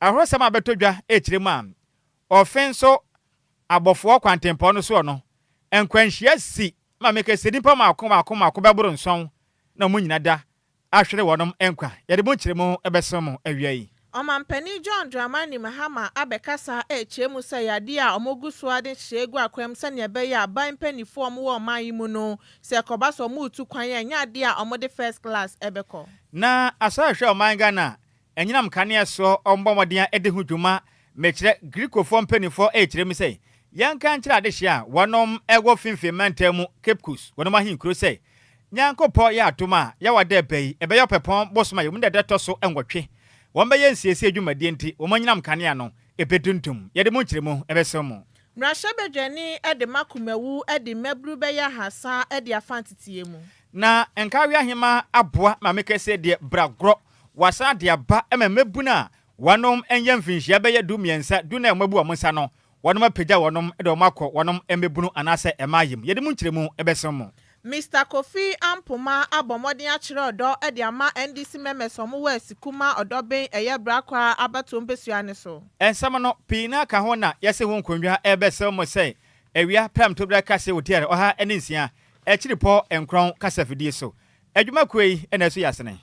ahoro sama betodwa echire ma offenso abofo kwantempo no so no enkwanhia si ma meka se nipa ma akoma beboro nson na mo nyina da ahwere wonom enkwa yede bo nkyire mu ebesom awia yi Omampani John Dramani Mahama abekasa echemu se yade a omoguso ade hyegu akwam se ne be ya ban panifo omwo oman yimu no se kobaso mutu kwan anya ade a omode first class ebeko na asahwe oman Ghana enyinam kane so ombomodea ede hudwuma mekire grikofo mpanifo echirem se yanka nkyira ade hia wonom ego finfimantemu Cape Coast wonom ahinkro se nyankopo ya atoma ya wade bai ebe yo pepon bosoma yum de to so enwotwe wombe yensiesie adwumadie nti womanyinam kane no ebeduntum yede mo nkyiremu ebesomo Mrashabedwani ede makumewu ede mebru be ya hasa ede afantitie mu na enkawe ahema aboa ma mekese de bragro wasa de aba ememebuna wonom enye mfinhia be ya du miensa du na emabu omonsa no wonom apagya wonom ede omakọ wonom emebunu anase emayim yede mo nkyiremu ebesomo Mr. Kofi Ampoma abomodin akire odo ede ama NDC memesomo wa sikuma odoben eye brakwa abatom besuane so ensam no pina ka ho na yese ho nkonwa ebesomo sei ewia pram to braka se wotiare oha eninsia ekiripo enkron kasafidie so adwuma kwei ena so yasene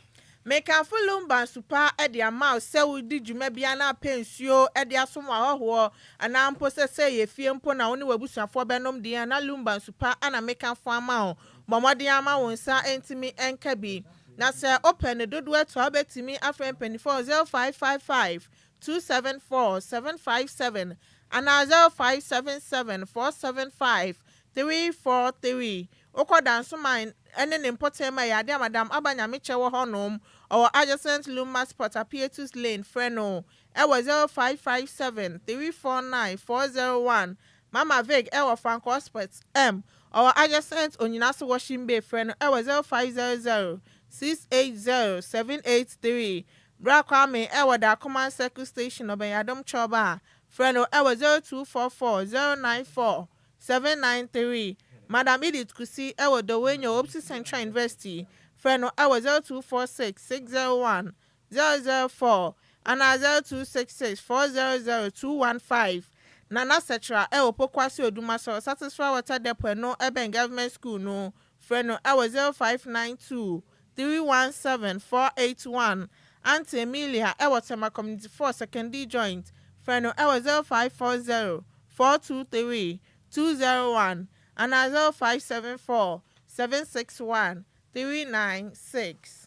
Meka Lumba super ede ama sewu di dwuma bia na pensuo ede asomo ahoho ana mpo se ye fie mpo na woni wabusuafo benom dia na Lumba super ana meka fo ama o bomodi ama wonsa entimi enkabi na se open dodo eto abetimi afren 240555 274 757 ana 0577 475 343 Okodanso mine ene nempotema ya de madam abanyamiche wo honom or adjacent Lumba Sport Apietus Lane Freno ewo 0557 349 401 Mama Veg ewo Franco Sports M or adjacent Onyinaso Washing Bay Freno ewo 0500 680 783 Brakwame ewo da command circle station Obenyadom Choba Freno ewo 0244 094 793 Madam Edith Kusi ewo Dowenyo Opsi Central University Freno ewo 0246 601 004 and 0266 400 215 Nana Setra ewo Pokwasi Odumaso Satisfy Water Depot no Eben Government School no Freno ewo 0592 317 481 Auntie Emilia ewo Tema Community 4 Secondary Joint Freno ewo 0540 423 201 and 0574 761 396.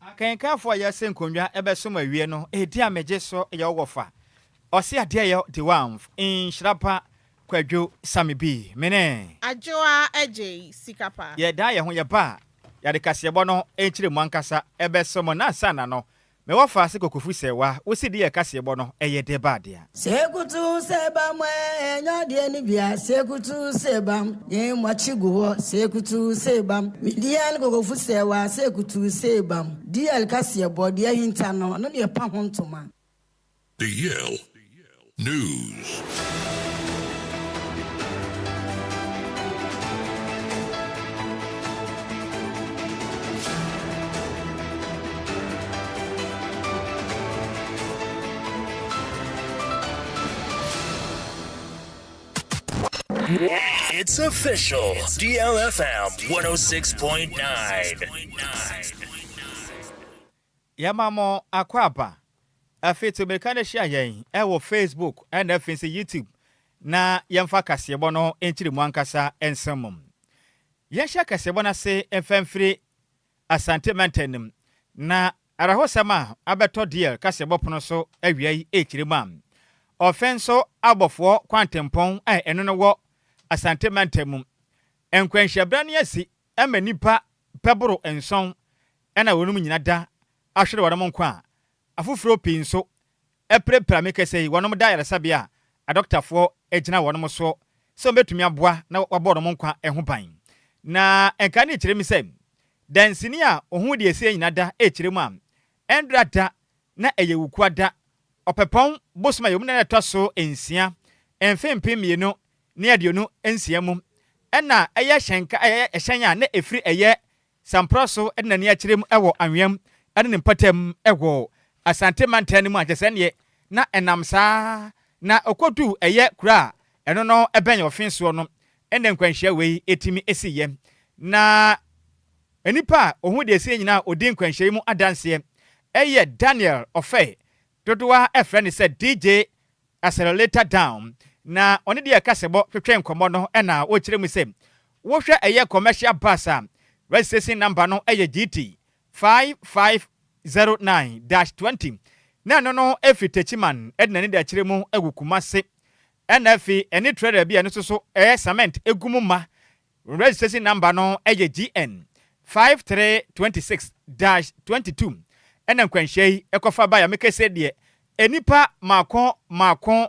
Akenka fo ya senkonwa ebesom awie no edi ameje so ya wofa ose ade ya the one Nhyiraba Kwadwo Sammy B mene Adjoa Agyei Sikapa ye da ye ho ye ba ya de kasebo no enchire mu ankasa ebesom na sana no me wofa se kokofu sewa osidi ye kasebo no eye de badia sekutu sebam enya de ni bia sekutu sebam ye mwachigo sekutu sebam midian kokofu sewa sekutu sebam DL kasebo de hinta no no de pa hontoma DL News. It's official. DLFM 106.9. Yamamo akwaba afeto mekane share yen ewo Facebook and afense YouTube na yemfa kasebo no enchiri mu ankasa ensamum ye sha kasebo na se efamfiri asante mantenim na arahosama abeto deal kasebo pono so awiai echiri mam offenso abofo kwantempon eno no wo asante mantemum enkwanhyabra ne asi amanipa peboro enson ena wonum nyina da ahwere wonum nkwa afufuro pinso eprepra mekese wonum da yaresabia a doctorfo ejina wonum so so betumi aboa na wabodom nkwa eho ban na enka ne kyerem sem dansini a ohu de esi nyina da ekyerem am endrada na eyewukwa da opepon bosoma yom na etoso ensia enfempem mienu ne aduonu ensiamu ena eye hyenka eye ehyen na efiri eye samproso ena ne akyerem ewo anwem ene ne mpatam ewo asante mantan mu akyese ne na enam saa na okodu eye kura eno no ebenya ofenso no ene nkwanhia wei etimi esiye na enipa ohun de esi nyina odi nkwanhia mu adanse eye Daniel Ofe dodowa efre ne se DJ Accelerator Down na oni de kasebo twetwe nkomo no na wo kire mu se wo hwe eye commercial bus a registration number no eye GT 5509-20 na no efitechiman edna ne de kire mu agukumase NFE any trader bi eno so cement egumuma registration number no eye GN 5326-22 ena nkwanhye ekofa ba ya mekese de enipa makon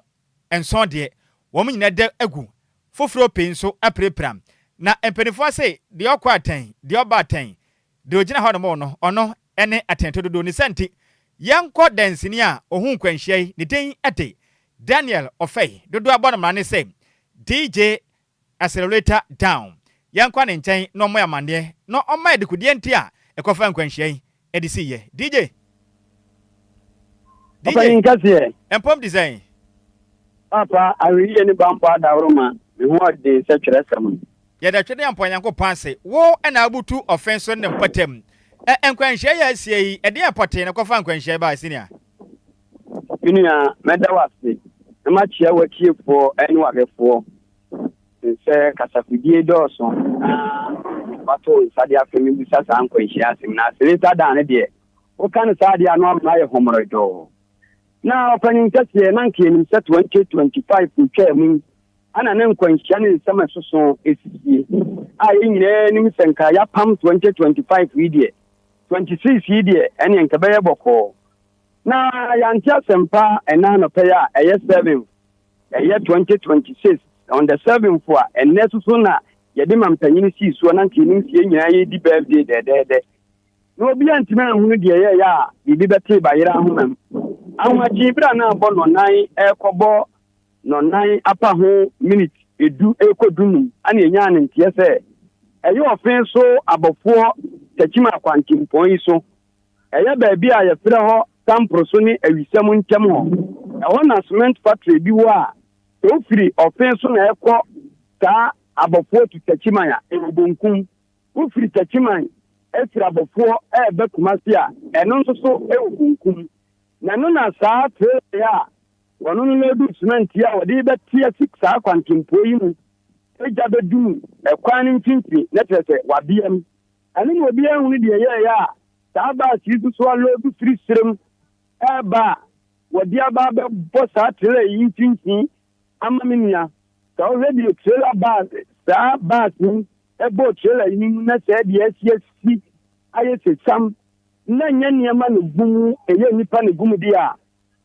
enson de wo nyina de agu foforo penso aprepram na empenifo ase de okwaten de obaten de ogina ho no ono ene atento dodo ni senti yanko densini a ohun nkwanhye ne den ate Daniel Ofe dodo abona mane se DJ Accelerator Down yanko ne nchen no mo yamande no omma de kudie nti a ekofa nkwanhye edisi ye DJ Empom design Papa ari any bampa da roma me ho de se twere sam ya da twede ampo yanko panse wo na abutu offense ne mpatem enkwanhye ya asie ede apote ne kofa nkwanhye ba asinia Minia medawase na ma chia wakie for any wagefo se kasafidie doso bato sade afemi bisa sa nkwanhye asim na seleta da ne de o kan sade anu ama ye homorodo na opening test ye nan kenim set 2025 utwam ana nan nkwanhye ne sama soso esisi a nyine nim senka ya pam 2025 widie 26 widie ene nkabeye boko na yantia sempa ena no peya eye 7 eye 2026 on the 7th for ene soso na yedi mampanyini si so nan kenim sie nyina ye di birthday de no obi antima hunu de ye ya bibi bete bayira ahomam Awaji bra na bo no nan ekobo no nan apa ho minute edu ekodunu ana enya ne ntie se eye ofen so abofo takima kwantimpon yi so eye ba bia ye frɛ ho sampro so ni awisam ntem ho e wona cement factory bi wa o firi ofen so na ekɔ ta abofo tu takima ya ebonkum o firi takima e firi abofo e be kumasi a eno nso so e obonkum na no na saa ya wono no do cement ya wodi betia 6 saa kwantimpo yi mu eja bedum ekwan ntinti na tese wabiam ani no obi ehunu de ya saa ba sizu so alo du free srem eba wodi aba be bo saa tere yi ntinti amaminia ka o ready trailer ba saa ba sin ebo trailer yi ni na saa de asiasi ayese sam na nyaniama no gumu eye nipa no gumu dia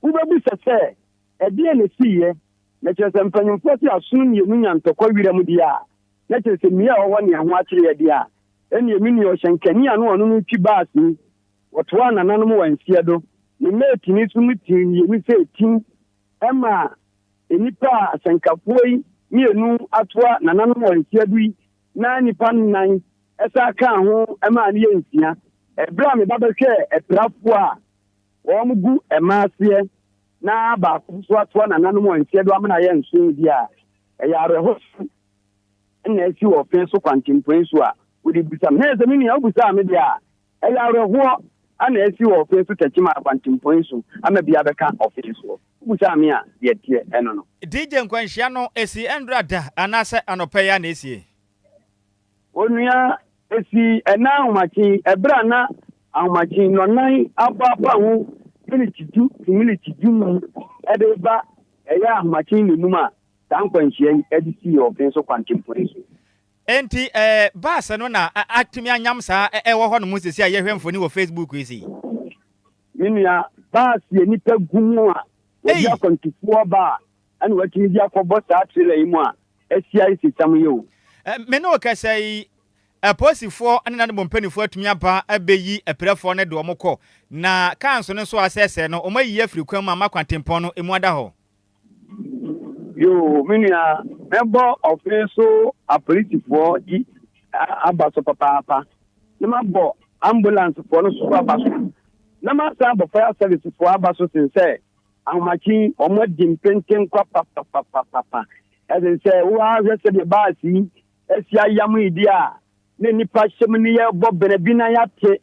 wo bebu sese e dia ne siye na chese mpanyimfo si asunu ne enu nyantokwa wirem dia na chese mia wo ne ho akire ya dia eni emi ne o hyenkani anu onu no twi baasi woto anananom wansia do ne meti ni su mutin ye mi se tin ema enipa asankafoi ni enu atoa nananom wansia dui na nipa nan esa ka ho ema ne yensia ebra me babeke etrafo a wo mugu emaase na ba so ato na nanom wantie do amna ye nso dia eyare ho na esi wo fen so kwantimpo so a wo di bisa me ze mini obusa me dia eyare ho ana esi wo fen so takima kwantimpo so ama bia beka office so busa me a ye tie eno no DJ nkwanhia no esi endrada anase anopeya na esi onua esi ena ahomachi ebra na ahomachi no nan ababa ho militi du edeba eya ahomachi nenuma tankwanhia edisi ofenso kwantemporeso enti basa no na atimi anyam saa ewo ho no musisi a yehwe mfoni wo Facebook isi minua basa enipa gumu a obi akwantifuo ba ani watimi dia kɔbɔ saa trailer yi mu a esia isi sam yo me no kasai aposifo ane na ne bompanifo atumi aba abeyi aprefo ne de omokɔ na kanso ne so asese no omayi afiri kwam ma makwantempon no emu ada ho yo minua mebo ofenso apolitifo yi abaso papa ne mabo ambulance for no so abaso na ma san bo fire service for aba so say ahomachi omo dimpenten kwa papa as in say wa hwese de baasi esia yam idi a ne nipa hyem ne ye bo benabi na ya te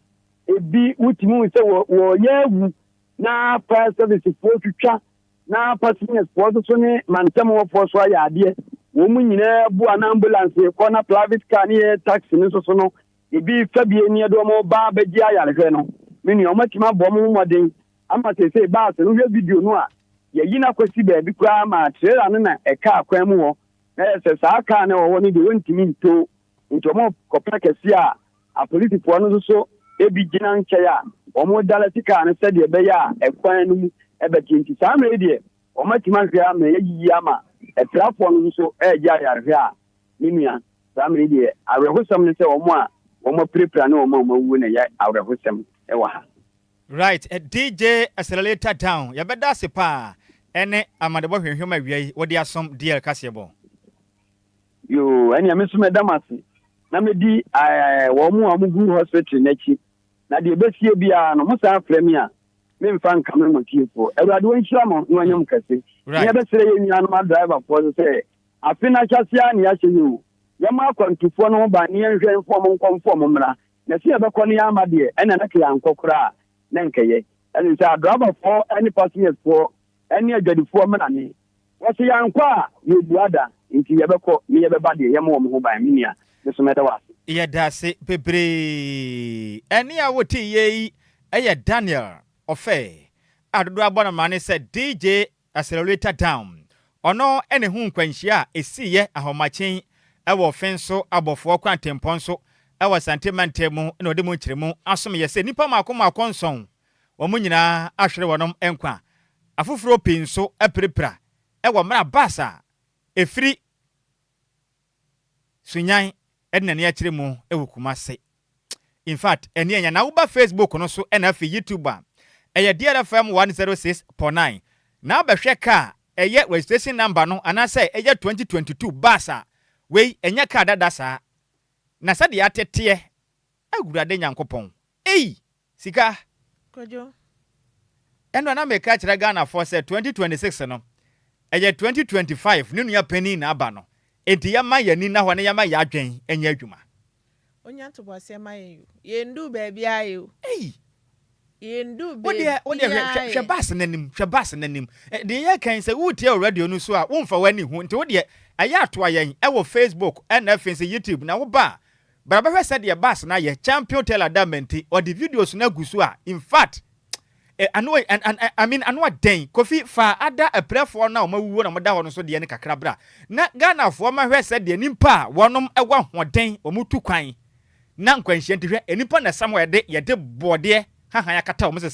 ebi wutimu say wo yewu na fire service for twitwa na passengers for so ne mantem wo for so ya ade wo mu nyina bu an ambulance ko na private car ne taxi ne so no ebi fabie ne do mo ba bagi ayarehwe no mini o matima bo mo modern ama say ba se no video no a ye yina kwasi ba bi kwa ma trailer no na e ka akwan mu ho na se sa aka na wo ni de wontimi nto mo kopra kesi a police for no so ebi gina nche ya o mo dalatika na se de be ya e kwan no mu e be tinti sa me de o matima hwea me yi ama e trafo no so e ja yarehwe a minua sa me de awehosam ne se o mo prepare na o mo wu na ya awehosam e wa ha. Right, a DJ accelerator down. Ya beda se pa ene amadebo hwehwema wiei wodi asom DL kasebo. Yo, ene amesu medamase. Na medi wo mu amugu hospital nachi. Na de besie bia no musa afremi a me mfa nka me motifo. Ewrade won hira mo no anyam kase. Ya besere ye nua no ma driver for say afina chasia ne ya hye ya ma kwantufo no ba ne nhwe info nkomfo mra. Na se ebekọ ne ya amade ene na kya nkokora nankeye and say driver for any passengers for any adwadifo menane what yankwa you brother inti yebeko me yebeba de yemo mo ho ban minia so meda wa ye da se bebre eni awoti ye eye Daniel ofe adodo abona mane say DJ accelerator down ono ene hu nkwanhia esiye ahomachen ewo fenso abofo kwantempon so ewa santimantemu na ode mu kyeremu asom ye se nipa makoma nson wo mu nyina ahwere wonom enkwa afufuro pinso eprepra ewa mra basa efiri sunyan edna ne akyeremu ewukumase. In fact eni anya na uba Facebook no so na afi YouTube eye DLFM 106.9 na behwe ka eye registration number no anase eye 2022 basa we enya ka dada sa na sade atete agurade nyankopon sika Kwadwo endo na meka kire Ghana for say 2026 no eye 2025 ninu ya pani na aba no enti ya ma yani na hone ya ma ya adwen enya adwuma onya to bose ma ye ndu ba bia yo yendu be wode hwebas nanim de ye kan say wutie radio no so a womfa wani hu nti wode aya ato ayen e wo Facebook and FNC YouTube na wo ba Barabahwe said your bass na ye champion teller damenti or the videos na gusua. In fact, I mean anwa den kofi fa ada a prefo na o mawu na moda wono so de ne kakrabra. Na Ghana fo ma hwe said de nimpa wonom ewa hoden o mutu kwan. Na nkwanhye ntihwe enipa na somewhere de ye de bode ha ya kata o mse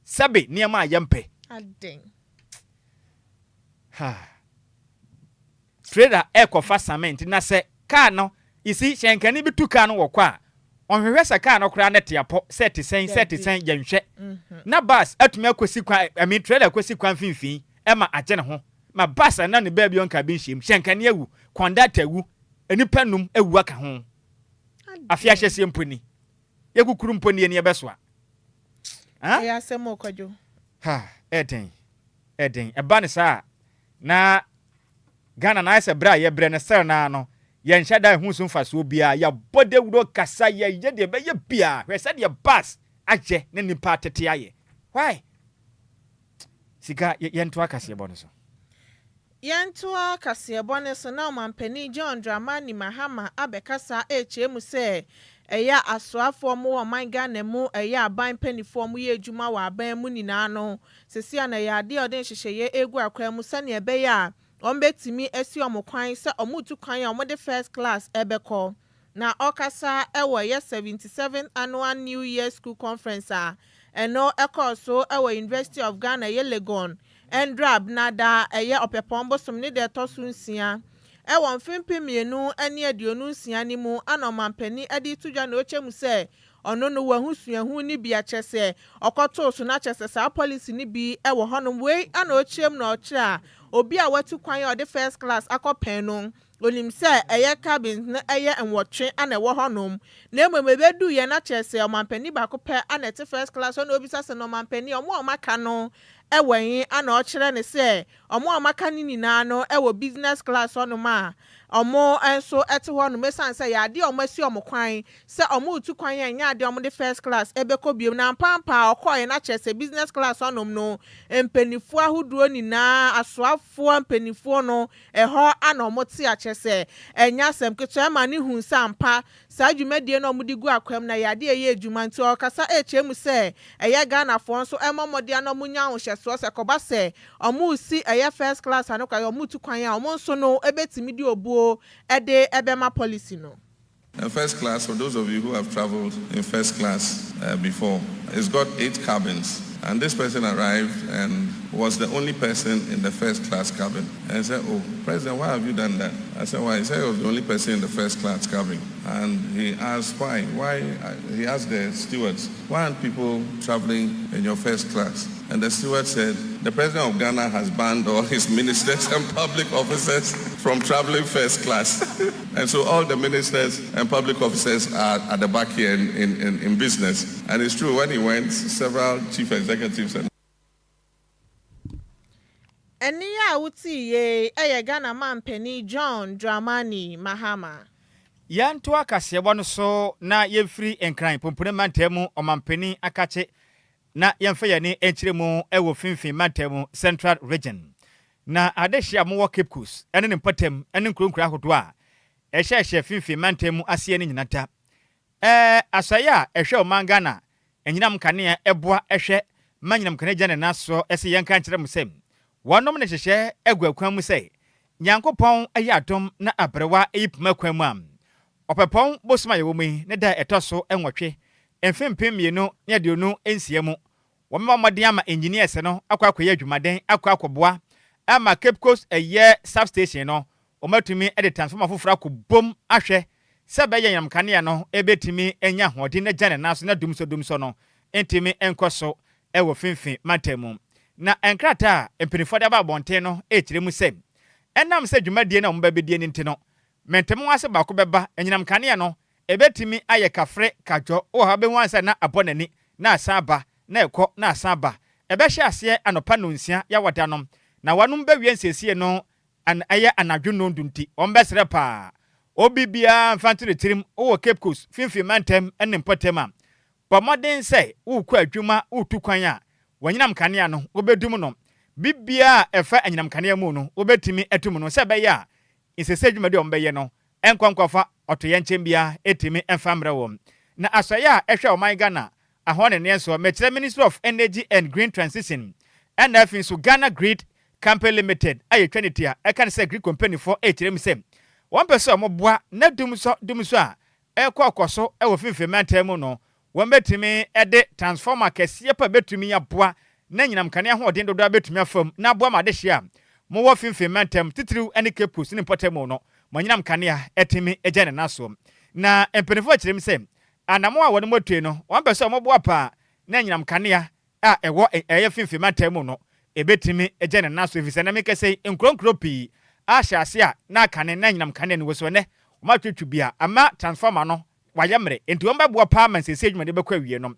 sabe niam ayempe. Aden. Ha. Trader ekofa cement na se car no isi shenkani bi tuka no wokwa onhwehwe se car no kra net yapo set sen yanhwe na bus atumi akosi kwa I mean trailer akosi kwa mfimfin e ma agye ne ho ma bus na ne baby on cabin shim shenkani awu conductor awu enipa num awu aka ho afia hyese mponi yekukuru mponi ene ebeso a ya semo Kwadwo ha eden eba ne sa na Ghana na ise bra ye bre ne sel na no ye nhada hu so mfaso bia ya bode wuro kasa ye de be ye bia hwe se de bus agye ne nipa tete aye why sika ye nto akase bo no so Yento akase bo ne so na mampani John Dramani Mahama abekasa echemu se eya asoafo mu wo man Ghana mu eya aban panifo mu ye adwuma wa aban mu nyina no sesia na ya de odin hyehyeye egu akwa mu sane ebe ya ombetimi esi omukwan se omutu kwan ya omode first class ebeko na okasa ewo ye 77 annual New Year School Conference eno ekoso ewo University of Ghana ye Legon endrab nada eye opepombo somni de tosunsia ewo mfimpimienu ani aduonu nsia ni mu anomampani adi tudwa na ochemu se ono no wahusuahu ni bia kyese okoto so na kyese sa policy ni bi ewo honom we ana ochem na ochira obi a watu kwan ya de first class akopen no onim se eye cabins na eye enwotwe ana ewo honom na emebedu ye na chese omampani ba ko pe ana te first class no obisa se no omampani omo omaka no ewenyi ana o kire ne se omo omaka ni nyina no ewo business class onoma omo enso ete ho no mesan se ya de omo asi omo kwan se omo utu kwan ya nya de omo de first class ebeko biem na pampa okoye na chese business class onom no empenifu ahuduro nyina asoafo empenifu no eho ana omo te a chese enya sem keto ema ni hu sampa sa dwumadie no omo digu akwam na ya de eye adwuma nti okasa echemu se eye Ghana fo nso emomode na omo nya ahosheso se koba se omo usi eye first class anoka omo utu kwan ya omo nso no ebetimi di obuo ede ebema policy no. First class, for those of you who have traveled in first class before, it's got 8 cabins. And this person arrived and was the only person in the first class cabin. And I said, "Oh, President, why have you done that?" I said, "Why?" He said he was the only person in the first class cabin. And he asked, why? He asked the stewards, "Why aren't people traveling in your first class?" And the steward said, "The President of Ghana has banned all his ministers and public officers from traveling first class." And so all the ministers and public officers are at the back here in business. And it's true, when he went, several chief executives and Eni ya uti ye eye Ghana mampeni John Dramani Mahama. Yanto akasiebo no so na yefri enkran pompone mantemu omampeni akache na yemfa yane enchiremu ewo finfin mantemu Central Region. Na adehia mo Cape Coast ene ne mpatem ene nkronkura hodo a ehye finfin mantemu asiye ne nyinata. Asaya ehwe omangana enyinam kane eboa ehwe manyinam kane gya ne naso ese yenka nkyerem sem. Wonom ne hyehye egwakwan mu sei Nyankopɔn ayi adom na abrewa eyipuma kwan mu am. Opepon bosuma yewomi ne da etoso enwotwe emfempem mienu ne de onu ensie mu. Womma modern ama engineers no akwakoye adwumaden akwakoboa ama Cape Coast eye substation no omatumi e de transformer foforo akobom ahwe sebe yanyam kane no ebetimi enya hode na gane naso na dumso no entimi enkoso ewo finfin matemu. Na enkrata empinifo da ba bonte no ekire mu sem enam se dwumadie na ombabedie ni ntino mentemu ase ba ko beba enyinam kane no ebetimi aye kafre kadwo o ha be wansa na abonani na asaba na ekọ na asaba ebehye ase anopa no nsia ya wadanom na wanum ba wiensesie no an aye anadwo no ndunti ombesre pa obibia mfantire tirim o Cape Coast finfin mantem enempotema pomoden se ukọ adwuma utukwan a wanyinam kane no obedum no bibia efa anyinam kane mu no obetimi etum no se be ya insese dwumade ombeye no enkwankwafa otoye nchembia etimi enfamre wom na asaya ehwe oman Ghana ahone ne so mekire Ministry of Energy and Green Transition and afin so Ghana Grid Company Limited aye twanitia ekan se Grid Company for ekire msem one person omoboa na dumso a ekokoso ewo finfin mu no wombetimi ede transformer kese pa betumi aboa na nyinam kane ahoden dodo betumi afam na aboa ma de hia mo wo finfin mantem titiriw ene kepus ne potemu no manyinam kane a etimi ejane naso na empenefo akirem se anamo a wone motue no one person omoboa pa na nyinam kane a ewo eye finfin mantem no ebetimi ejane naso efise na mekese enkronkropi a hyase a na kane na nyinam kane no woso ne omatwetwu bia ama transformer no wayamre enti won beboa pa man sese adwumade bekwa wie no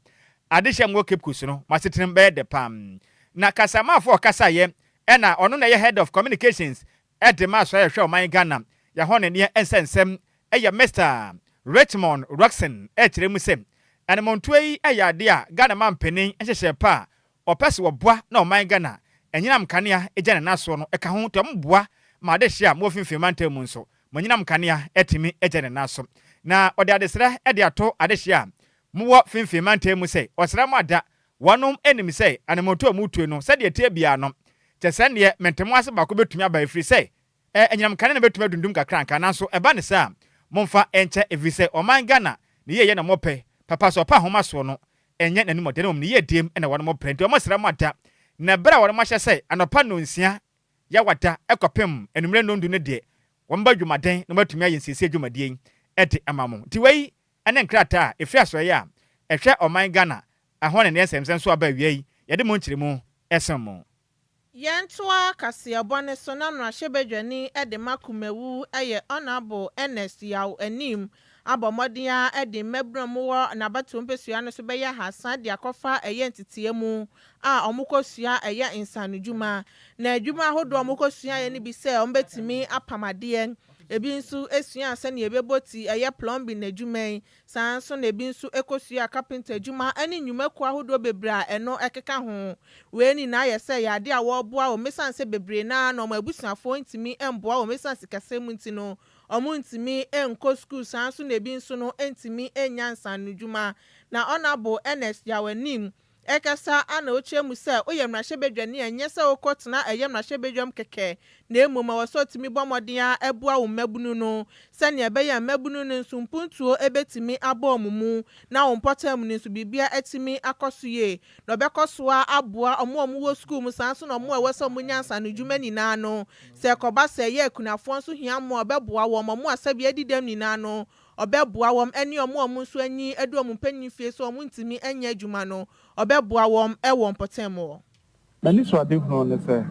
adehye mo Cape Coast no masetrem be de pam na kasama afọ kasaye ena ono na ye head of communications at the maso ye hwe oman Ghana ya hone ne ensensem eye Mr. Richmond Roxon ekiremu sem ene montoyi ayade a Ghana mampanin ehyehye pa opese woboa na oman Ghana enyinam kanea ejane naso no eka ho to mboa ma adehye a mo finfin mantam nso monyinam kanea etimi ejane naso na ode adesra ede ato adehye a muwo finfin mantam se osra mada wonom enim se anemoto mutuo no se de tie bia no kyesen de mentemo ase bako betumi aba efri se enyinam kanea na betumi dundum kakranka nanso eba ne sa momfa enche efri se oman Ghana ne ye na mope papa so pa homa so no enye nanim ode no ne ye diem na wonom prenti omosra mada na bra wonom ahye se anopa no nsia ya wada ekopem enumre no ndu ne de womba dwumaden no matumi ayensesie dwumadien ete amamo ti wei ene nkrata efri asoye a ehwe oman Ghana ahone ne ensem so aba wiei yede mo nkyiremu esemo Yentoa Kasiabone so na no ahyebedwani de makumewu honorable Ernest Yaw anim abomodia de mebrum wo na bato mpesua no so be ya hasan de akofa ntitiemu a omukosua insanudwuma na adwuma hodo omukosua ye ni bi se ombetimi apamade ebi nso esua ase na ebeboti plumbing na adwuma sanso na ebi nso ekosua carpenter adwuma ani nnwumaku ahodo bebra eno ekeka ho we ni na yese ya de awo boa o mesanse bebre na no mabusuafo ntimi emboa o mesanse kasemu ntino omuntimi enko school sanso na ebi nso no ntimi enyansa nudwuma na honorable Ernest Yawanim ekasa ana ochie mu se oyemrahye enye se okotena eyemrahye keke na emoma wasotimi bomodia ebua wo mabunu no se ne ebeya mabunu no nsumpuntuo ebetimi abomumu na ompotem no bibia etimi akosuye no bekosoa aboa omo wo school mu sanso no mo ewese munyansa no dwuma nyina no se koba se ye kunafo nso hia mo obeboa wo mo asabi adidam nyina no obeboa wom eni omo nso anyi edu mpanyinfie so omo ntimi enya adwuma no obeboa wom ewo mpotemo Mani so ade hu no se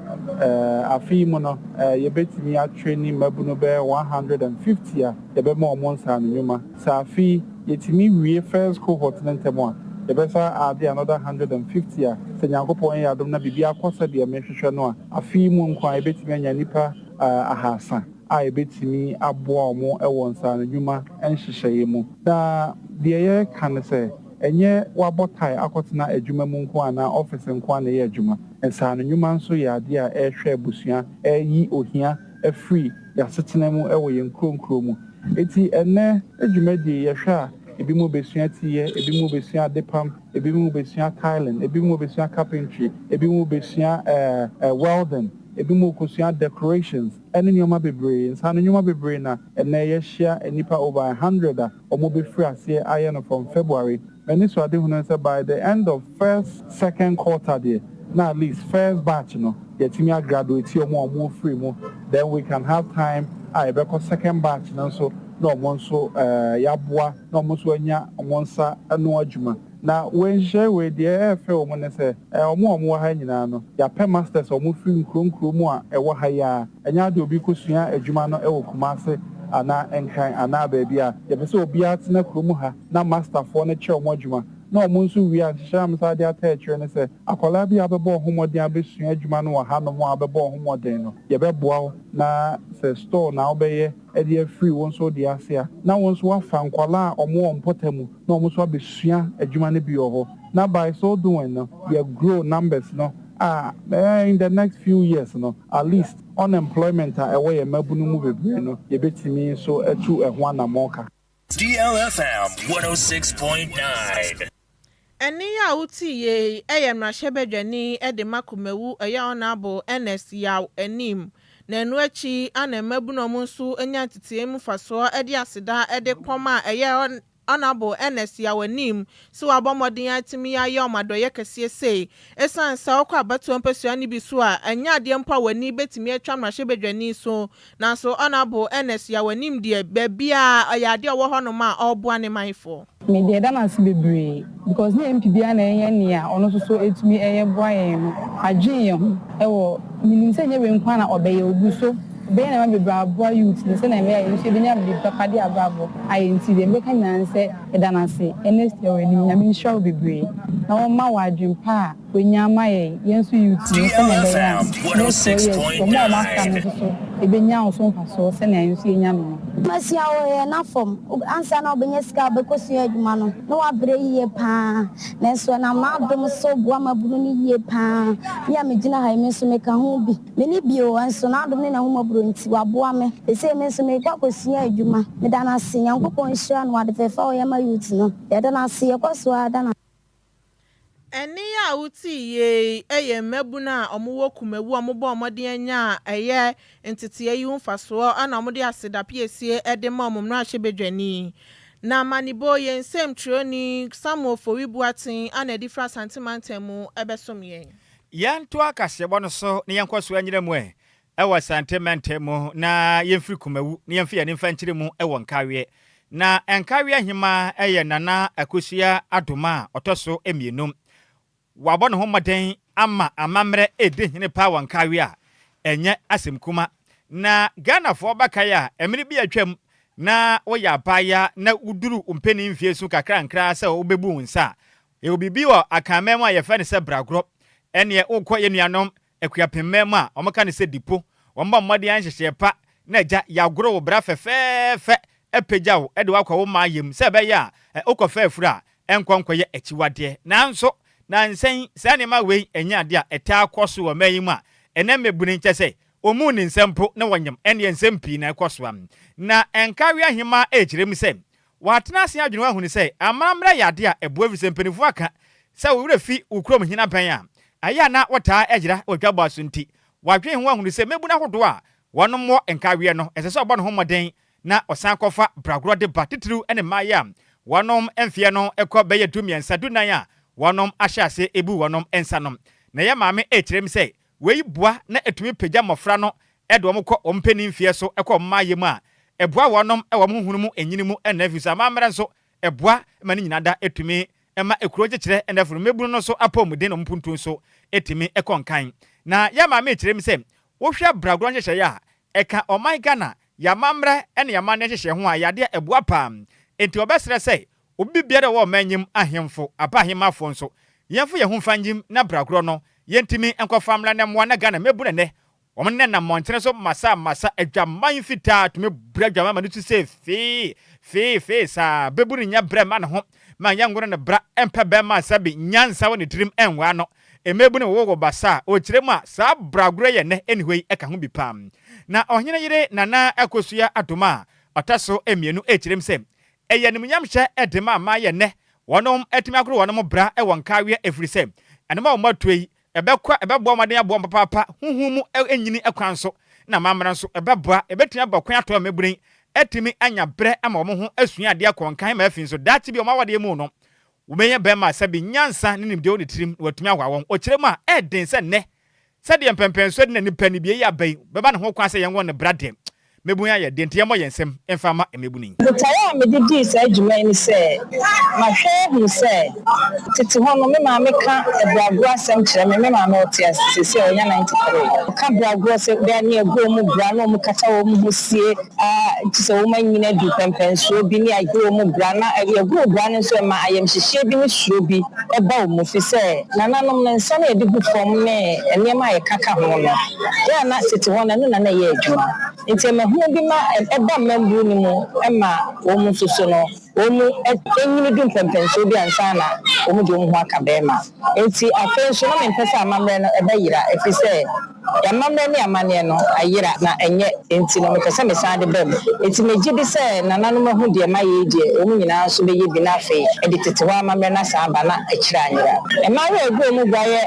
afi mu no ye betimi atraining mabuno be 150 a ye be mo nsa no nyuma sa afi yetimi wie first cohort na ntemo a ye be sa ade another 150 a se nyankopon ya adom na bibia akosa de mehwehwe no a afi mu nkwa ye betimi anya nipa ahasa a ebetimi aboa omo ewo nsa no nyuma enhyehyeye mu da de ye kan se enye wabotai akotena adwuma mu nko ana office nko ana ye adwuma ensa no nyuma nso ya ade a ehwe abusua eyi ohia afri ya setena mu ewo ye nkronkro mu eti enne adwuma di ye hwa ebi mu besua tiye ebi mu besua depam ebi mu besua tiling ebi mu besua carpentry ebi mu besua welding ebi mu kosua decorations ene nyoma bebre nsa no nyoma bebre na ene ye hia enipa over 100 a omo be free ase aye no from February and this ade hunu say by the end of second quarter there now at least first batch no yetimi graduate omo free mu then we can have time I be second batch na so no omo so yaboa no omo so anya omo nsa anu adwuma na when share with the airfare omo ne say omo ha nyina no ya pe masters omo free nkronkro mu a ewo ha ya anya de obi kosua adwuma no ewo Kumase ana enkan ana baby a ye be se obi atena kromu ha na master for na che omo adwuma na omo nso wi a hyehyam sa de ataakyere ne se akola bi abebo homoden abesua adwuma no wa ha no mo abebo homoden no ye be boa na se store na obeye e de free won so de ase na won so afa nkwala omo ompotamu na omo so abesua adwuma ne bi ho na by so doing no ye grow numbers no in the next few years no at least unemployment away mabunu mu bebre no ye betimi so atu ehwa na moka DLFM 106.9 Eni ya uti ye mrahye de makumewu honorable Ernest Yaw anim na enu achi ana mabunu mu nso enya titiemu faso de aseda de koma honorable Ernest Yaw anim so abomodin atimi ya omadoye kese sei esan sa okwa abato mpesua ni biso a enya ade mpa wani betimi atwa mrahye so na so honorable Ernest Yaw anim de bebia ayade owo hono ma oboa ne manfo me de da na se bebre because na MP bia na enye ne a ono so etumi enye boa yen no adwen ye ho ewo minim se nye we nkwa na obeye ogu so be na me bra boa youth ne se na me ayi so be nya be papa de ababo ayi nti de me kan nan se da na se Ernest Yaw anim nya me show bebre na wo ma wa adwen pa onya ma yen so youth ne se na be ya 106.9 so ebenya oso faso se na yen so enya no Masia o na fom ansa na obenya sika bekosu adwuma no na wa bre yie pa na so na ma dom so boa mabunu ni yie pa ya me gina ha me so me ka ho bi me ni bio anso na dom ni na ho maburu nti wa boa me ese me so me kwakosu adwuma me da na se yankopon hira no ade fefa o ya ma youth no ya da na se yakoso ada na Eni ya uti ye mabuna omuwo kumewu omubo omode anya ntitiye yi mfaso ana omode aseda piesie ede ma omumra ahyebedwani na manibo ye nsem troni Samuel Fowibuatin ana difra santimantemu ebesom yen yanto akasebo no so ne yankwaso anyira mu ewa santimantemu na yemfiri kumewu ne yemfi ya ne mfankyire mu ewo nkawe na enkawe ahima eye nana akosua adoma otoso emienum wabɔ ne ho maden ama amamre edi hene pa wankawe a enye asem kuma na Ghana for bakaya emiri bi atwam na woya apaya na uduru umpeni mfie su kakra nkra se obebu nsa e obibi wo akamem a ye fa ne se bragro ene ukọ ye nuanom akuapemmem a omaka ne se dipo womba mmade anhyehye pa na agya yagoro wo bra fefefe epegya wo ede wakọ wo mayem se be ya ukọfa afura enkonkọye achiwade nanso na nsen sane ma we enya ade a eta akoso wo mayim a ene mebuni nkyese omu ni nsempo na wanyam ene nsempi na ekoso am na enkawe ahima ejirem se watena ase adwene wa hunu se amamra yade a ebo afisempenifu aka se wo fi ukrom hina ban a aya na wota ejira odwaba so nti wadwen ho hunu se mebuna hodo a wonom mo enkawe no ese se obo no homoden na osan kofa bragro de batitru ene maya wonom emfie no ekọ beye dumiensa dunan a wonom ahyase ebu wonom ensanom na ye maame ejirem se wei bua na etumi pegya mofra no edo mo kọ ompeni mfie so ekọ maye mu a eboa wonom ewo mo hunu mu enyinimu enafisa mamra nso eboa mani nyinada etumi ema ekuro gyekire enafuru mebunu no so apomuden no mpuntu so etimi ekonkan na ya maame echirem se wo hwe bragro nhyehye ya eka oman Ghana ya mamra ene ya mane nhyehye ho a yade eboa pam enti obesere se obi biara wo manyim ahemfo apahemafo nso yemfo ye ho fanjim na bragro no yentimi enkofamla na mwa na Ghana mebunu ne omne na montere so masa adwaman fita tumi bradwama manu tu se fe sa beburu nya brema ne ho ma yangoro ne bra empa be ma sabi nyansa woni tirim enwa no emebunu wo basa o kiremu a sa bragro ye ne anyway eka ho bi pam na ohene yire nana akosua atoma ataso emienu ekirem se eye nimnyamhye edema ma ye ne wonom etimi akoro wonom bra e wonkawe efiri se anema wo matoi ebebo maden abo papa huhumu enyini ekwanso na mamra nso ebeboa ebetia bakwan ato meburin etimi anya bre ama wo ho asua ade akonkan ma afin so dati bi o mawade mu no wo menye be ma sabi nyansa ne nimde oni tirim watumi awawon o kiremu a eden se ne sade empempenso de na nipa ni bi ya bai beba ne ho kwan se yenwo ne brade mebunya ye de ntiyemo yensem emfama emebuni taya me didi sa adwuma ni se ma hwe hu se tete ho no me ma me ka ebrago asem kire me ma me otia se onya 93 ka brago se be na ego mu bra no mu kata wo mu husie tise wo manyina du pempenso bi ni agro mu bra na ego bra no so ma ayem hihie bi ni suro bi e ba wo mu fi se nananom na nsa na edi gu fom ne enema ye kaka ho no ya na tete ho na no na ye adwuma nti me hu bi ma eba membu ni mu ema wo mu soso no wo mu enyini dum pempenso bi ansa na wo mu de wo ho aka be ma nti afenso na me mpesa amamre no eba yira efise ya mamre ni amane no ayira na enye nti no mepesa me sa de bem nti meji bi se nananom hu de ma ye de wo mu nyina so be ye bi na fe e de tete wa amamre na sa aba na akira anyira e ma we ego mu gwaye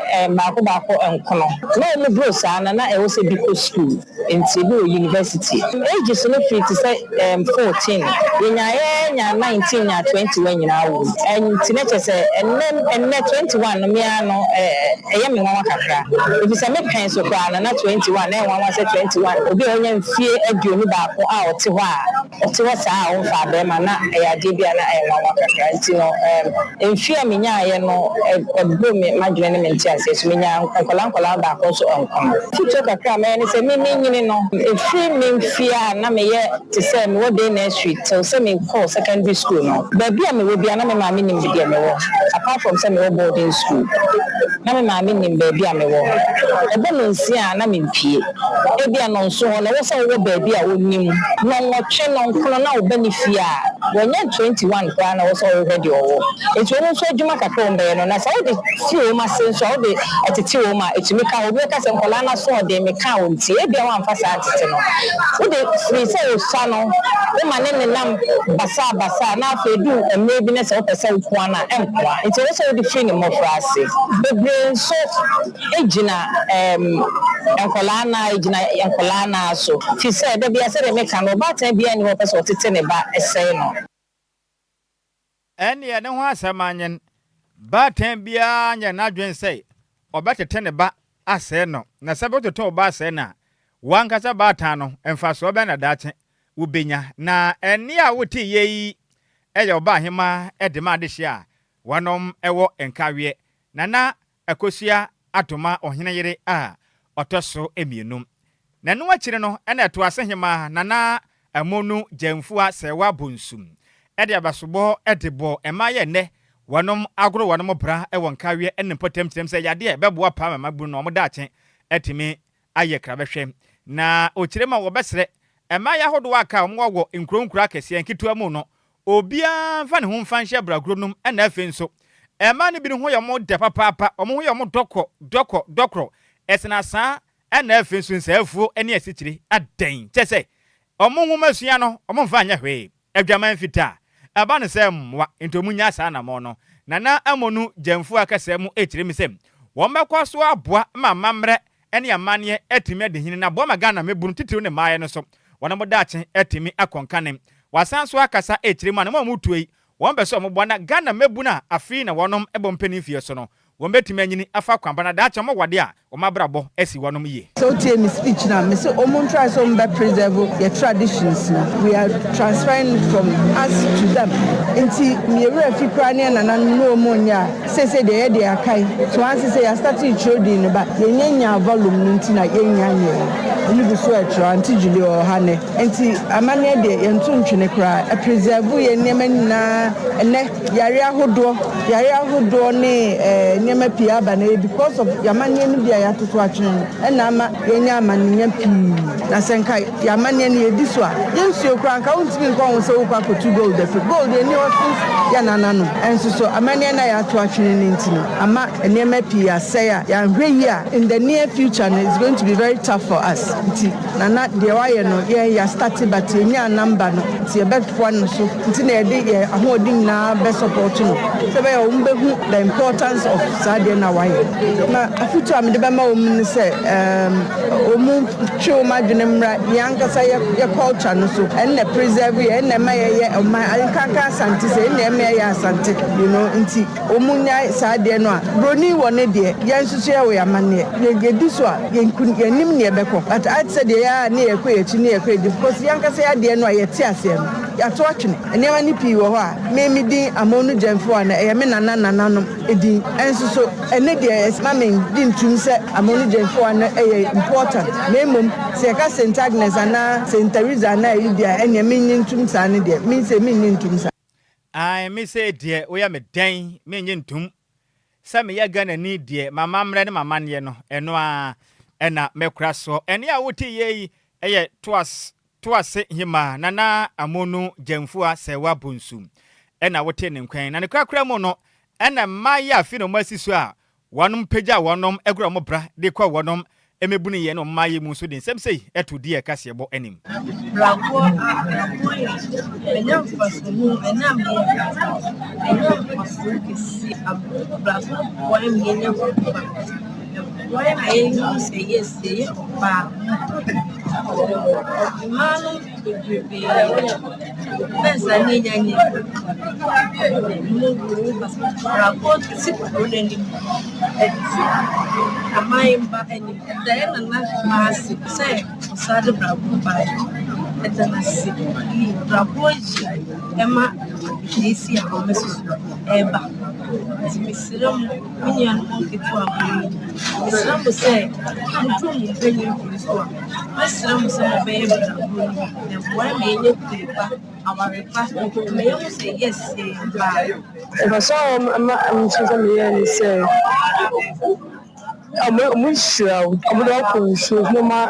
baako enkono na wo mu bro sa na e wo se bi ko school nti bi university age so no fit say 14 nya 19 nya 21 nyina wo nti na chese enne 21 no me ano eye me nwa kakra ebi se me pen so kwa na 21 na nwa se 21 obi onye mfie aduonu baako a ote ho saa wo fa be ma na ade bia na nwa kakra nti no mfie me nya aye no ebro me madwene ne menti ase so me nya nkola baako so onkom future kakra me ne se me nyini no efi me mfie na me ye te se me wo dey na street so se me call secondary school no ba bia me wo bia na me ma me nim bia me wo apart from se me wo boarding school na me ma me nim ba bia me wo ebe no nsia na me mpie e bia no nso ho na wo se wo ba bia wo nim no nwotwe no nkono na wo ba ni fie a wonya 21 kwa na wo se wo ready owo etu no so adwuma kakra mbe no na se wo de fie wo ma se so wo de atete wo ma etumi ka wo be ka se nkola na so de me ka wo ntie e bia wa mfa sa atete no wo de free se wo sa no wo ma ne nam basa na afedu emre bi na se wo pese wo kwa na enkwa nti wo se wo de free ne mo frase bebre so ejina enkola na ejina enkola na so fi se de bia se de me ka no ba tan bia ni wo pese wo tete ne ba ese no ene ne ho asamanyen ba tan bia nya na dwen sei obetete ne ba ase no na se bototo ba ase na wankasa ba tan no emfa so be na dache ubenya na ene a wote yeyi eye oba hema edema de hia wonom ewo enkawe na akosua atoma ohene yere a otoso emienum na no akire no na to asehema nana amonu jamfua sewa bonsum ede abasobo edebo emaye ne wonom agro wonom bra e won kawe enne potem tirem se yade beboa pa mama bu no omoda achen etimi aye krabehwe na okirema wo besre emaye hodo aka omwo nkronkura kese enkitua mu no obia mfa ne ho mfa nhye bragronum ena afi nso ema ne bi ho ye mo de papa omo ho ye mo dokro esena sa ena afi nso nsafu ene asikire adan chese omo ho masua no omo mfa anya hwe adwaman fita aba ne se mwa ntomunya sa na mo no nana amonu jamfu akase mu ekire misem wo mekwa so aboa mamamre ene amane etime de hini na bo magana mebunu titiw ne maaye no so wona mo dache etimi akonkane wasan so akasa ekire mu na mo mutuei won be so mo bona gana mebuna afi na wonom ebompeni fie so no won betimi anyini afa kwamba na dache mo wade a o mabrabo esi wonom ye so tie me speech na me say omun try so mbe preserve your traditions we are transferring from us to them nti me refi krane na na no omunya say de akai so anse say ya start introducing ba yenya volume nti na yenya ni bi so etro anti Julie ohane nti amane de yentu ntwene kra preserve ye niam na ene yare ahodo ne nyama pia ba na because of yamanye no bia ya toto atwen na ama yenya amanya pi na senka yamanye no yedi so a yensuo kra nka wontimi nko won se wo kwa kotu gold ni office ya nanano enso so amanye na ya to atwen ni ntino ama nyama pia say ya hwe yi a in the near future is going to be very tough for us nti nana de waye no ya start but yenya number no ti e betfo no so nti na ye ahodin na be support no se be o mbehu the importance of Sadia na waye na afutu amde be ma omun se omun twa ma dwene mra yankasa ye culture no so enne preserve ye enne ma ye kaka asante se enne ma ye asante you know nti omunya Sadia no a broni wone de yansusu ye we amane ye di so a ye nim ne be ko but I said ya na ye kwechi na ye kweji because yankasa ya de no a ye ti ase no ya to atwene enne ma ni pi wo ho a me mi din amonu jamfo na ye me nana no edin enso so ene de mamen din tum se amonu jamfo na important memum se ka St Agnes ana St Teresa na idia ene me nyin sa ne de me se me nyin tum sa ai me se de wo ya me dan me nyin tum sa me ya Ghana ni de mama mre ne mama ne no eno a ena mekra so ene a woti ye eye toase hima nana amonu jamfo a sewa bonsum ena wote ne nkwan na ne krakra mu no ena maya afi no masiso a wonom pagya wonom egro mo bra de kwa wonom emebunu ye no maye mu so de nsem sei eto die kase bo anim bravo enam fasomu enam fasomu bravo why me nya why I say yes say ba manu bebe pensa ni nyanye bravo si ko ni amaimba eni daena na masi say osade bravo ba etanasi bravo ji ema disi ya omesu eba Misiram minyan onketu abuni Misiram say mutu mpenye kristo Misiram say be bravo na boy me nye pepa awarepa me you say yes say ba If I saw I'm saying say I'm sure I'm not sure no ma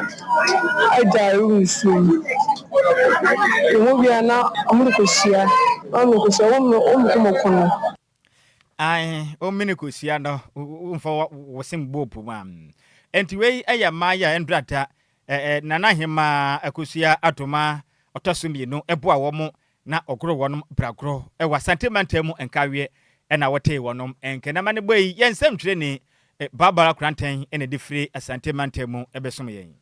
I die soon. You be na I'm not sure. I'm not sure ai o minikosia no umfa wosim bopu mam enti wei eya maya endrata nana hema akosia atoma otosumienu eboa womo na ogro wonom bragro wasante mantemu enkawe na wote wonom enkenama ne boyi yensem twire ni Barbara Kranten ene difre asante mantemu ebesom yen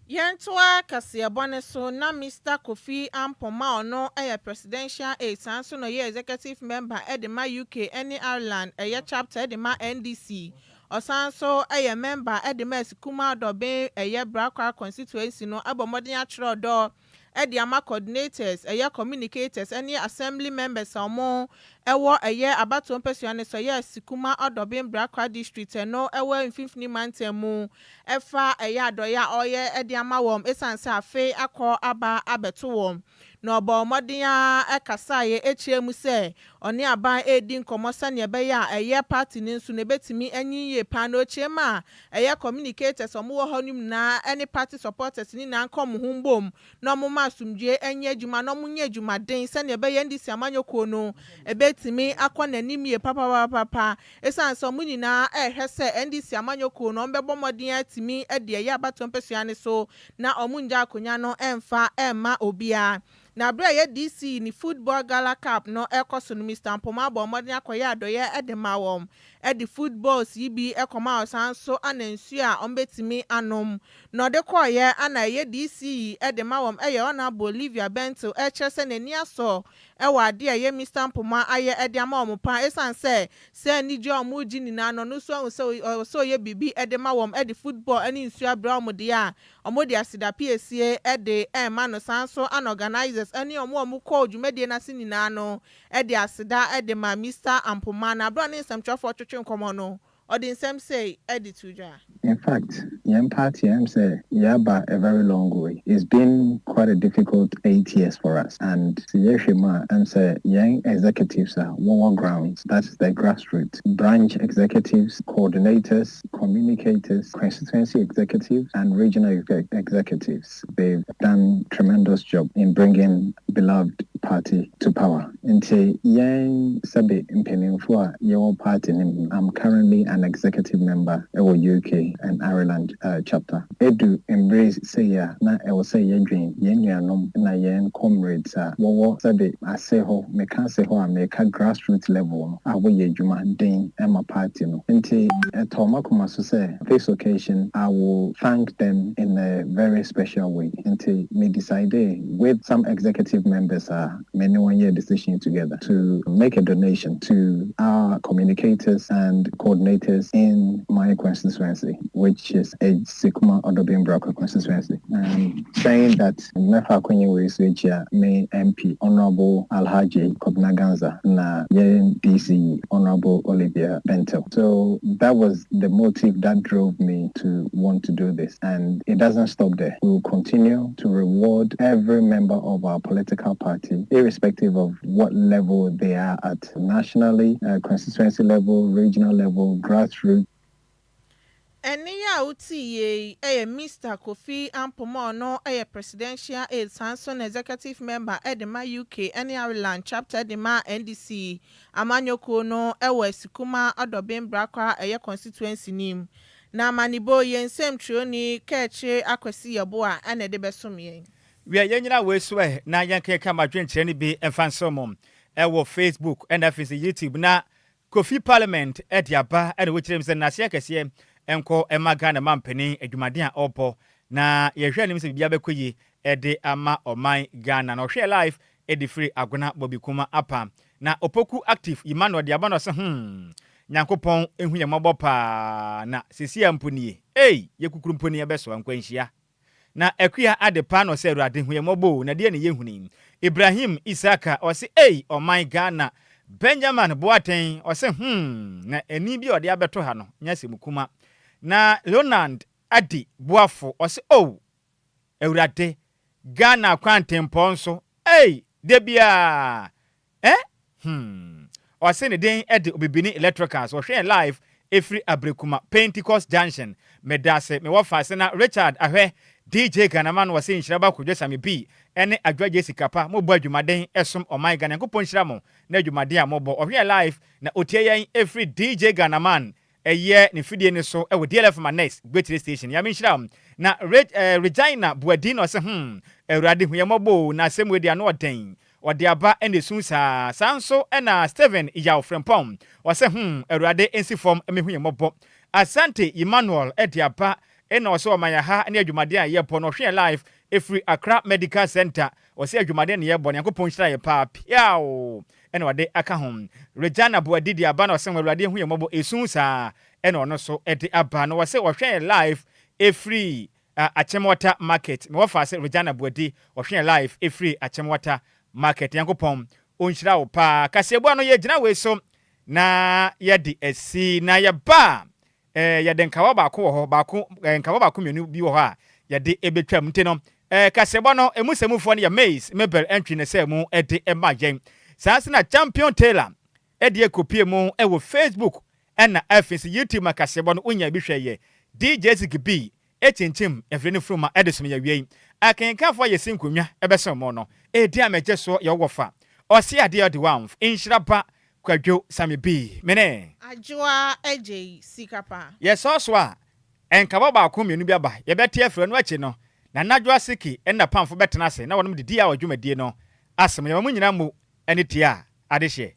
Yentoa Kasiabone so na Mr. Kofi Ampoma ono presidential aide sanso no ye executive member edema UK any Ireland chapter edema NDC osanso member edema Sikuma Dobe Brakwa constituency no abomoden atro do ɛde ama coordinators ɛyɛ communicators ɛne assembly members ɔmo ɛwɔ ɛyɛ abato mpɛsua ne so ɛyɛ Sikuma Odobin Brakwa district ɛno ɛwɔ mfimfini mantam mu ɛfa ɛyɛ adɔyɛ a ɔyɛ ɛde ama wɔm esan sɛ afe akɔ aba abɛto wɔm na ɔbɔ ɔmɔden a ɛkasaeɛ ekyia mu sɛ ɔne aban edi nkɔmɔ sɛnea ɛbɛyɛ a ɛyɛ party ne nso na ebetumi anyi yie paa na okyia mu a ɛyɛ communicators ɔmo wɔ hɔ nom na ɛne party supporters ne na nkɔm ho mbom na ɔmo ma asomdwe ɛnyɛ adwuma na ɔmo nyɛ adwumaden sɛnea ɛbɛyɛ ndisi amanyɔkuo no ebetumi akɔ n'anim yie papapapa esan sɛ ɔmo nyinaa ɛhwɛ sɛ ndisi amanyɔkuo no ɔmo bɛbɔ mmɔden atumi ɛde ɛyɛ abato mpɛsua ne so na ɔmo ngya akonya no ɛmfa ɛmma obiara. Na bra ye DC ni football gala cup no ekoso no Mr. Mpoma bo modern akoye adoye edema wom edi footballs yibi ekoma osanso anansu a ombetimi anom no de koye ana ye DC edema wom eye ona Bolivia Bento echese nani aso ewa ade ye Mr. Mpoma aye edema wom pa esanse se ni jo omu ji nina no no so ye bibi edema wom edi football ani nsu abra omde a omde asida PSA ede ema no sanso an organizers ani omu call dwumade na sinina no ede asida ede ma Mr. Mpoma na bro ne nsɛmtwafo twetwe nkɔmɔ no ɔde nsɛm say ede tuja. In fact, young party I'm say Nhyiraba a very long way. It's been quite a difficult 8 years for us. And Yeshima I'm say young executives are one grounds. That's the grassroots. Branch executives, coordinators, communicators, constituency executives, and regional executives. They've done tremendous job in bringing beloved party to power. Into young Sabi Impenifua, your party, I'm currently an executive member of UK and Ireland chapter. Edu embrace say ya na I will say your dream yenuanom na yen comrades wo Sabi aseho meka seho a meka grassroots level awo ye dwuma den ema party no. Into etoma kuma so say this occasion I will thank them in a very special way. Into me decide with some executive members many 1 year decision together to make a donation to our communicators and coordinators in my constituency, which is a Sikuma Odobin Brakwa constituency. Saying that Mefa Kwenye Weswecha me MP Honorable Alhaji Kobnaganza na Yen DC Honorable Olivia Bento. So that was the motive that drove me to want to do this, and it doesn't stop there. We will continue to reward every member of our political party, irrespective of what level they are at, nationally, constituency level, regional level, grassroots. Enya uti Mr. Kofi Mpoma no presidential aide Sanson executive member Edema UK and Ireland chapter Edema NDC Amanyoko no Sikuma Odobin Brakwa constituency nim na manibo yensem troni keche akwesi yeboa ene de besomye we are yenyina we swe na yanke kama dwenkyere ne bi emfansomom Facebook and YouTube na Kofi Parliament ediaba ene wokyerem se na se akese enko emaga na mampeni adwumaden a opo na yehwe anim se bibia bekoyi ede ama oman Ghana na ohwe live edi free agona bobikuma apa na opoku active Emmanuel diaba no se Nyankopon ehu ye mobɔ pa na sisi amponie yekukuru mponi ebeso ankwanhia na akua adepa no se Awurade hu ye mobɔ na de ne yehuni Ibrahim Isaka o se oman Ghana Benjamin Boateng o se na eni bi ode abeto ha no nyase mukuma na Leonard Adi Boafo o se Awurade Ghana kwantempo nso debia o se ne den ede obibini electricals o hwe live every abrekuma Pentecost Junction medase me wofa se na Richard ahwe DJ Ghanaman was in Nhyiraba Kwadwo Sammy B ene Adjoa Agyei Sikapa mo bo adwumaden esom oman Ghana nkopon hyira mo na adwumaden a mo bo o hwe live na otie yan every DJ Ghanaman ne fidie ne so we DLFM next great station ya me hyira na Regina Buadino se Awurade hu ye mo bo na semwe dia no oden ode aba ene sunsa sanso ena Steven Iyaw Frempom o se Awurade ensi form mehu ye mobo Asante Emmanuel ediaba ena o se o mayaha ne adwumade a ye po no hwe live every Accra Medical Center o se adwumade ne ye bo ne yakopon hyira ye pa piao ena ode aka hom Regina Buadidi aba na o se Awurade hu ye mobo esunsa ena ono so ede aba no o se o hwe live every Achemwata market me wofa se Regina Bodi ohwe live every Achemwata market yankopon onhyira wo pa kasebo no ye gina we so na ye de asi na ye ba ye de nkawa ba ko wo ho ba ko nkawa ba ko menu bi wo ho a ye de ebetwam ntino kasebo no emusemufo no ye maze mebel entry ne se mu de emagen sanse na champion tailor de ekopie mu wo Facebook na afis YouTube makasebo no onya bi hwe ye DJ Zikibi echinchim efreni fruma edesum ya wiei akenkanfo ye sinkonwa ebesom mo no edi ameje so ye wofa osi ade odi wanf Nhyiraba Kwadwo Sammy B mene Adjoa Agyei Sikapa yes also a enkaba ba ko mienu bi aba ye bete afre no achi no na Adjoa Siki na pamfo betena ase na wonom didi a odwumadie no asem ye mo nyina mu ene tia adehye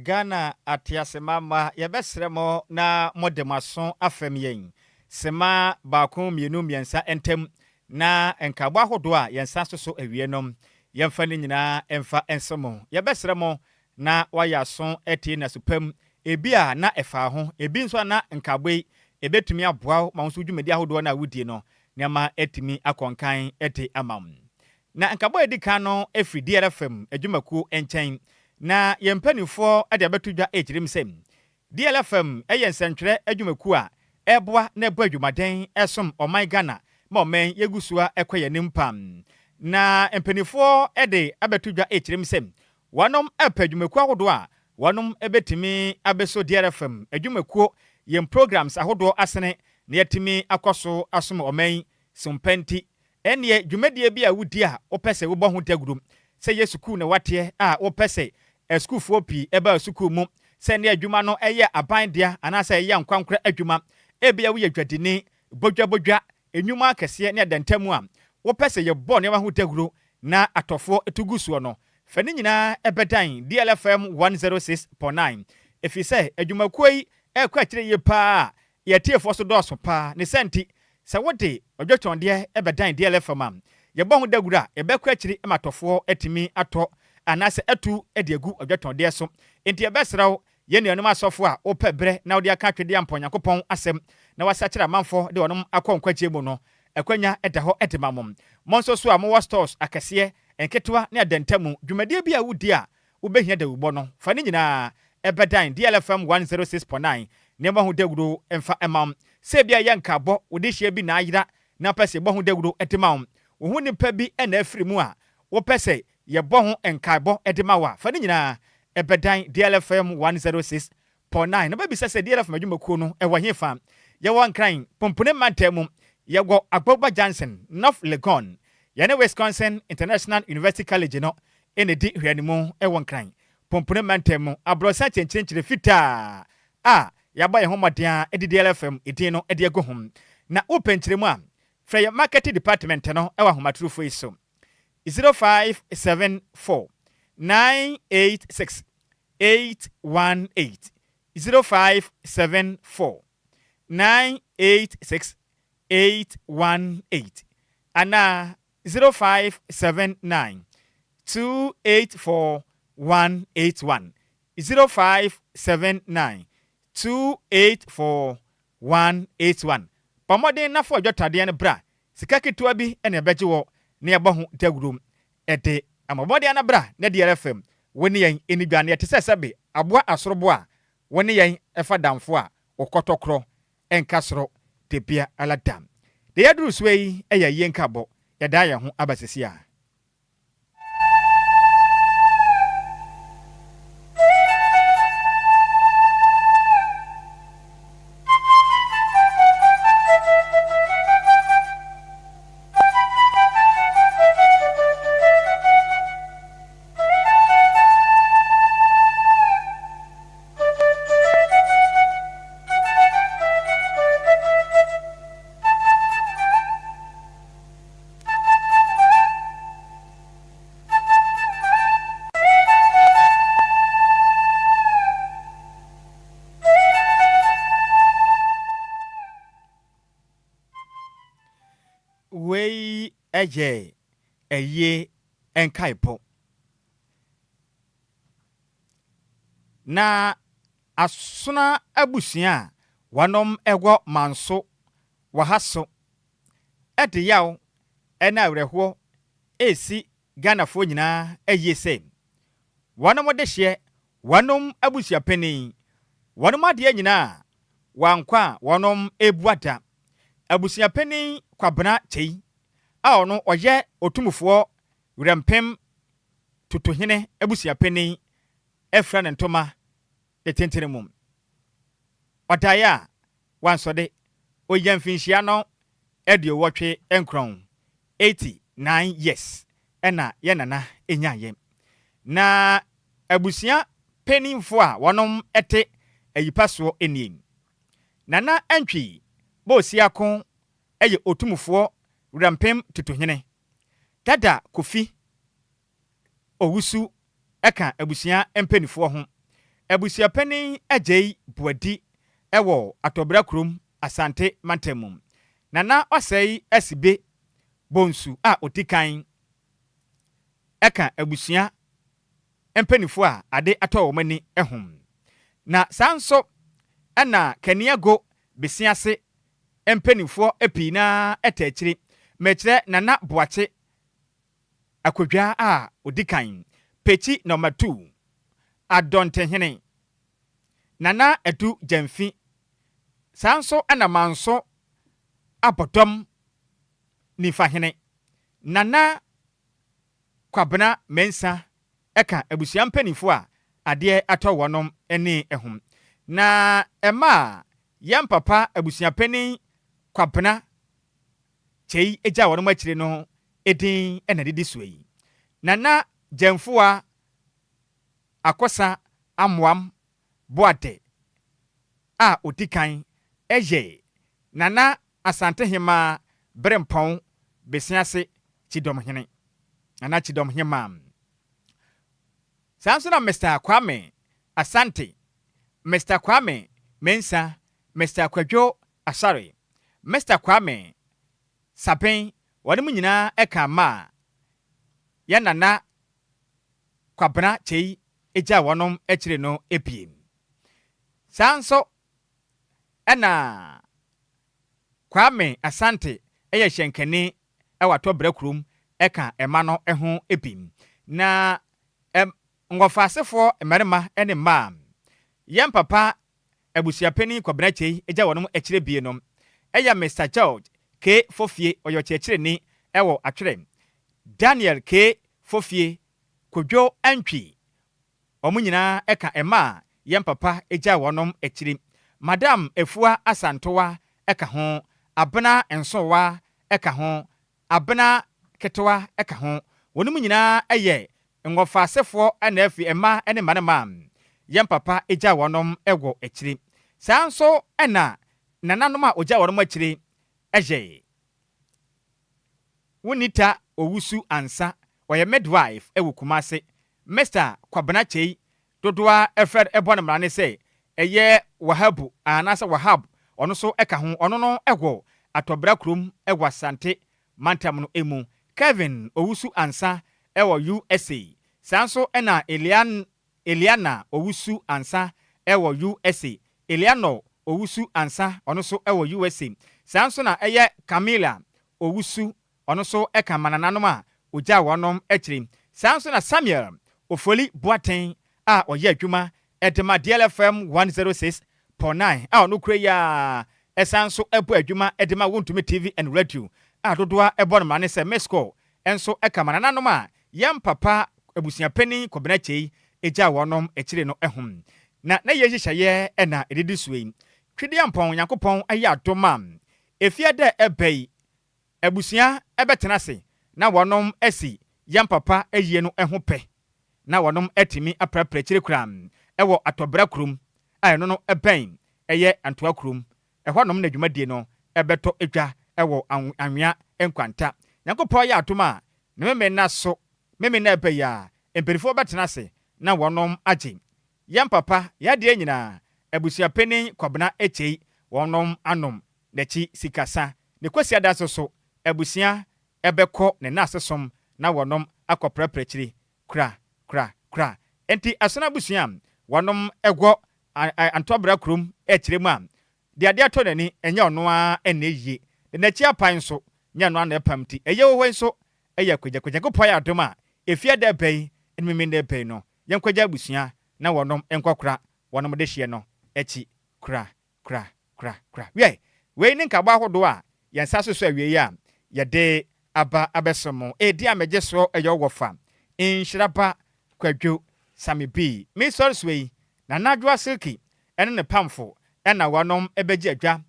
Ghana atiase mama yebesremo na modemason afem yen sema baako mienu miensa entem na enkabo ahodo a yensa soso awienom yemfa ni nyina emfa ensomo yebesremo na wayason etie na supam ebi a na efa ho ebi nso na nkabwe ebetumi aboa ma nso dwumedi ahodo na wudie no nyama etimi akonkan ete amam na nkabo edika no efri DLFM adwumaku enchen na yempanifo ade abetudwa ejirim sem DLFM eyensentwere adwumaku a eboa na ebo adwumaden esom oman Ghana ma omen yegusua ekoye nimpam na empanifo ede abetudwa ejirim sem wanom epadwumaku ahodo a wanom ebetimi abeso DLFM adwumaku yem programs ahodo asene na yetimi akoso asom oman sumpenti ene dwumadie bi a wudi a opese wo bohu dagudum se yesuku na wate a opese eskufu opi eba suku mu se ne adwuma no eye abandia anase eye nkwankra adwuma ebia wo yadwadini bodwa enwuma akese ne adantamu a wo pese ye bo ne wa hutaguro na atofo etugusuo no fani nyina ebedan DLFM 106.9 efise adwuma koi ekwa kire ye pa ye tiefo so doso pa ne senti se wode odwotonde ebedan DLFM am ye bo hudagura ebekwa kire ematofo etimi ato anase atu ediagu odwotonde so enti ebesraw ye nuanom asofo a opebre na odi aka twede amponyankopon asem na wasachira manfo de onom akonkwache mu no ekwanya edaho edemamom monso so a mo stores akese enketwa ne adantamu dwumadie bi a wudi a wobehia da wubo no fa ne nyina ebedan DLFM 106.9 ne mo hudaguro emfa emam se bia ye nkabo wode hia bi na ayira na pese bo hudaguro edemam wo hu nipa bi na afiri mu a wo pese ye bo ho enkabo edemawa fa ne nyina ebedan DLFM 106.9 no baby say DLFM adwumakuo no ewo hefa ye won kran pompone mantemu ye go Agboba Johnson North Legon ye ne Wisconsin International University College no ene di hwanimu ewo kran pompone mantemu abrosa chenchenchire fita ya ba ye homaden edi DLFM edin no edi ego hom na openchiremu a fra ye marketing department no ewo homatrufo iso 0574 986 818 0574 986 818 ana 0579 284 181 0579 284 181 pamodin na fo dwotade ne bra sika ketua bi ene ebeje wo ne eba ho dagurum ede amabodi anabra na DLFM woni yen enidwane yete sesebe aboa asorobo a woni yen efa damfo a okotokro enkasoro tepia aladam de yadru swei eya yenkabo yada ya ho abasisi a Agyei Enquires na asuna abusia wanom ego manso wahaso ede yaw ena awreho esi Ghana fo nyina ayese wanom de hye wanom abusia pani wanom ade nyina wankwa wanom ebuada abusia pani kwabena chei a ono oye otumufo rempem tutuhene abusia pani efra ne ntoma de tenteremum otaya wansode oyamfinhia no edio wotwe enkron 89 years ena ye nana enyaye na abusia penimfo a wonom ete ayipaso eniem nana antwi bosiakon eye otumufo rampem tutuhene dada kofi owusu eka abusia empenifo ho abusia pani Agyei buadi ewo atobra krom asante mantemum nana osei asibe bonsu a otikan eka abusia empenifo a ade atọ omani ehum na sanso ana kaniago besiase empenifo epina etachiri mechire nana boache akwadwa a odikan pechi number 2 adontehene nana edu jamfi sanso ana manso abodom nifahene nana kwabena mensa eka abusia mpanifo a ade atọ wonom ene ehum na ema yam papa abusia pani kwabena chei eja wonom akire no edin ena didi suei nana jamfua akosa amwam boate a otikan Agyei nana asante hema brempon besiase chidom hene nana chidom hema sanso na Mr. Kwame Asante Mr. Kwame Mensa Mr. Kwadwo Asare Mr. Kwame Sapen wanimu nyina eka ma ya nana kwabena chei eja wonom ekire no epiem sanso ena Kwame Asante eye hyenkene ewato brakrum eka ema no eho epim na ngofasefo emerema ene ma yam papa abusia pani kwabena chei eja wonom ekire bie no eya Mr. George K Fofie oyo chekire ni ewo atwere Daniel K Fofie Kwadwo antwi omunyina eka ema yam papa eja wonom ekire Madam Efua Asantowa eka ho abena ensowa eka ho abena ketwa eka ho wonum nyina eye ngofasefo anafi ema ene manema yam papa eja wonom ego ekire sanso ena nananom a oja wonom ekire Agyei wunita owusu ansa oye midwife ewu kumase Mr. Kwabena chei dodoa efred ebon mrane se eye wahabu anasa wahab ono so eka ho ono no ego atobra krom ego asante mantam no emu Kevin owusu ansa ewo USA sanso ena Eliana owusu ansa ewo USA Eliano owusu ansa ono so ewo USA sanso na eye Camila owusu ono so eka manananom a oja wonom ekiri Sanso na Samuel Ofoli Boaten a oye adwuma edema DLFM 106.9 a no kure ya esanso ebo adwuma edema Wontumi TV and radio a dodoa ebo no mane se mesco enso ekamana nanom a yam papa abusia pani Kwabena Agyei eja wonom ekire no ehum na ye hihye na edidi suwe twede ampon Yakopon aye adoma efia de ebei abusia ebetena se na wonom asi yam papa ayie no eho pe na wonom etimi aprapra kire kram ewo atobra krum aye no eben eye antoa krum ehwanom na dwumadie no ebeto edwa ewo anwea enkwanta Yakopon ya atoma na meme na so meme na ebe ya emperifo betena se na wonom agye yam papa ya de nyina abusia pani Kwabena Agyei wonom anom nachi sikasa ne kwasi adaso so abusia ebekọ ne nasesom na wonom akopraprekiri kra enti asona abusia wonom egwo antobra krum ekiremu a de ade ato nani enye ono a eneye na chi apan so nya no na epamti eye wo nso eye kwagya kopọ ya adoma efia da bai enmeme na bai no yenkwagya abusia na wonom enkokra wonom de hye no echi kra we ni nkagba hodo a yensa so awie ya yede aba abesomo edi amegye so eyo wofa Nhyiraba Kwadwo Sammy B me sorswe na Adjoa Silky ene ne pamfo ena wonom ebegye adwa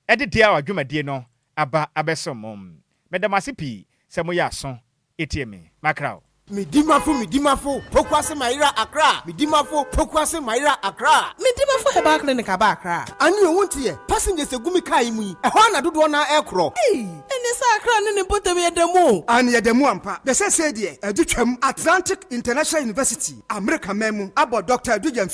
edede a adwumadie no aba abesomo medamasipi semoya aso etieme makrao Midimafo, Pokwase Maira Accra. Midimafo, Pokwase Maira Accra. Midimafo Heba Clinic Aba Accra. And you want here, passengers a gumi kaimui, a Hana do one aircraft. Hey, and this Accra and put away the mo. And yet the Muampa, the said, a Atlantic International University, America Memo, about Dr. Dujan